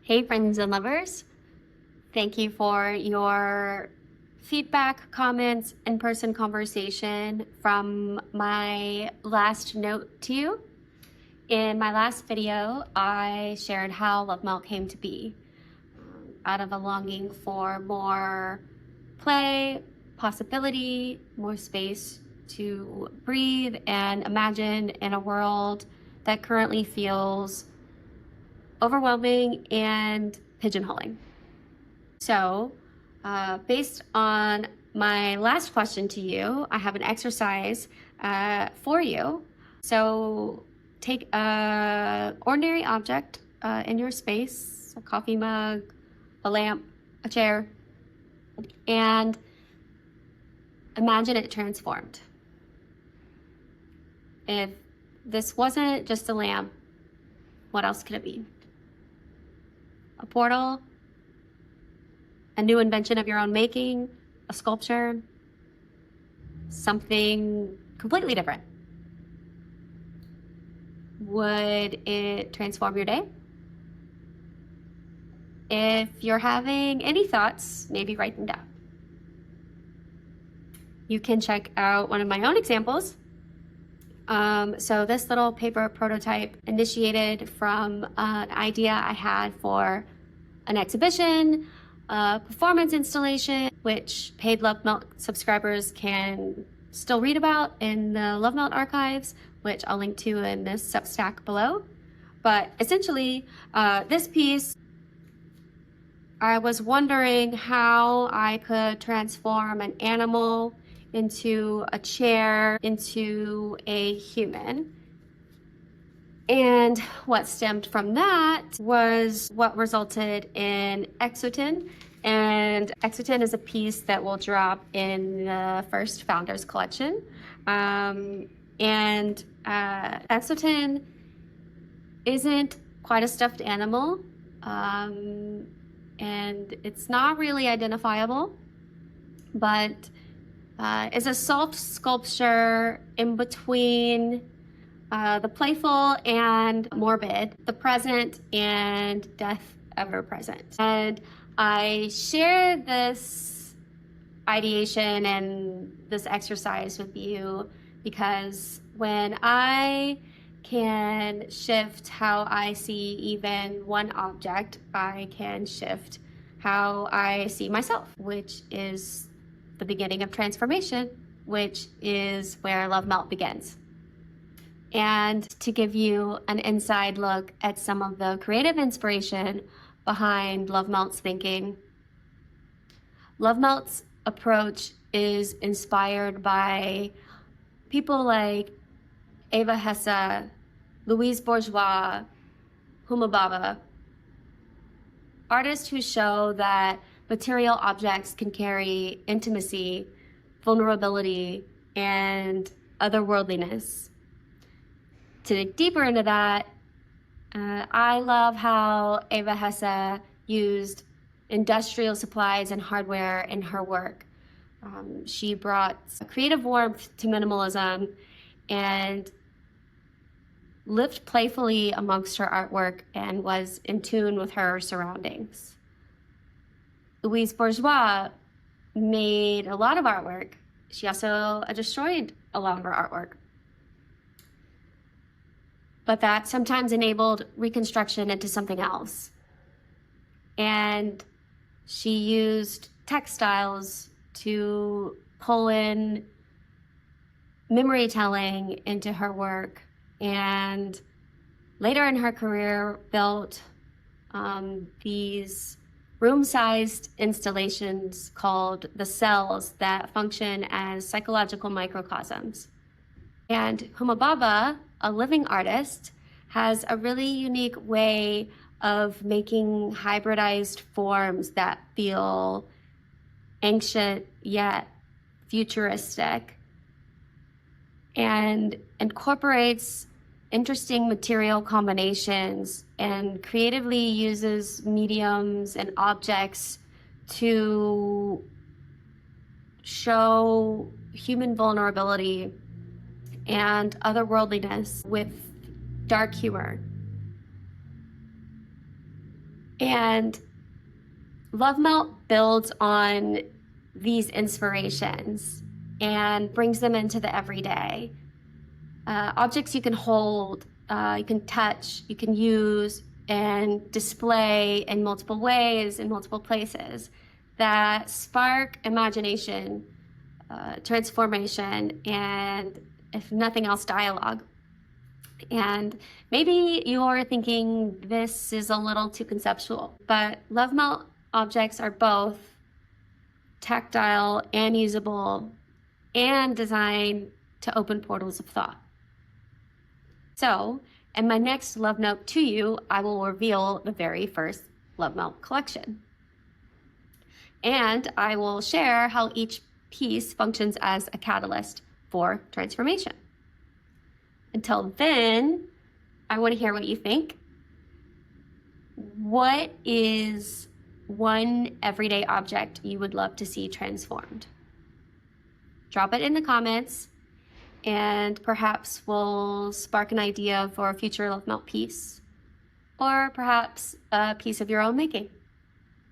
Hey, friends and lovers. Thank you for your feedback, comments, in-person conversation from my last note to you. In my last video, I shared how loveMELT came to be out of a longing for more play, possibility, more space to breathe and imagine in a world that currently feels overwhelming and pigeonholing. So, based on my last question to you, I have an exercise for you. So, take an ordinary object in your space, a coffee mug, a lamp, a chair, and imagine it transformed. If this wasn't just a lamp, what else could it be? A portal, a new invention of your own making, a sculpture, something completely different. Would it transform your day? If you're having any thoughts, maybe write them down. You can check out one of my own examples. So this little paper prototype initiated from an idea I had for an exhibition, a performance installation, which paid loveMELT subscribers can still read about in the loveMELT archives, which I'll link to in this Substack below. But essentially, this piece, I was wondering how I could transform an animal into a chair, into a human. And what stemmed from that was what resulted in Exotin. And Exotin is a piece that will drop in the first Founders Collection. Exotin isn't quite a stuffed animal. And it's not really identifiable, but is a soft sculpture in between the playful and morbid, the present and death ever present. And I share this ideation and this exercise with you because when I can shift how I see even one object, I can shift how I see myself, which is the beginning of transformation, which is where loveMELT begins. And to give you an inside look at some of the creative inspiration behind loveMELT's thinking, loveMELT's approach is inspired by people like Eva Hesse, Louise Bourgeois, Huma Baba, artists who show that material objects can carry intimacy, vulnerability, and otherworldliness. To dig deeper into that, I love how Eva Hesse used industrial supplies and hardware in her work. She brought a creative warmth to minimalism and lived playfully amongst her artwork and was in tune with her surroundings. Louise Bourgeois made a lot of artwork. She also destroyed a lot of her artwork. But that sometimes enabled reconstruction into something else. And she used textiles to pull in memory telling into her work, and later in her career built these room-sized installations called the cells that function as psychological microcosms. And Huma Baba, a living artist, has a really unique way of making hybridized forms that feel ancient yet futuristic, and incorporates interesting material combinations and creatively uses mediums and objects to show human vulnerability and otherworldliness with dark humor. And loveMELT builds on these inspirations and brings them into the everyday. Objects you can hold, you can touch, you can use and display in multiple ways, in multiple places, that spark imagination, transformation, and if nothing else, dialogue. And maybe you're thinking this is a little too conceptual, but loveMELT objects are both tactile and usable and designed to open portals of thought. So, in my next Love Note to you, I will reveal the very first loveMELT collection. And I will share how each piece functions as a catalyst for transformation. Until then, I want to hear what you think. What is one everyday object you would love to see transformed? Drop it in the comments, and perhaps we'll spark an idea for a future loveMELT piece, or perhaps a piece of your own making.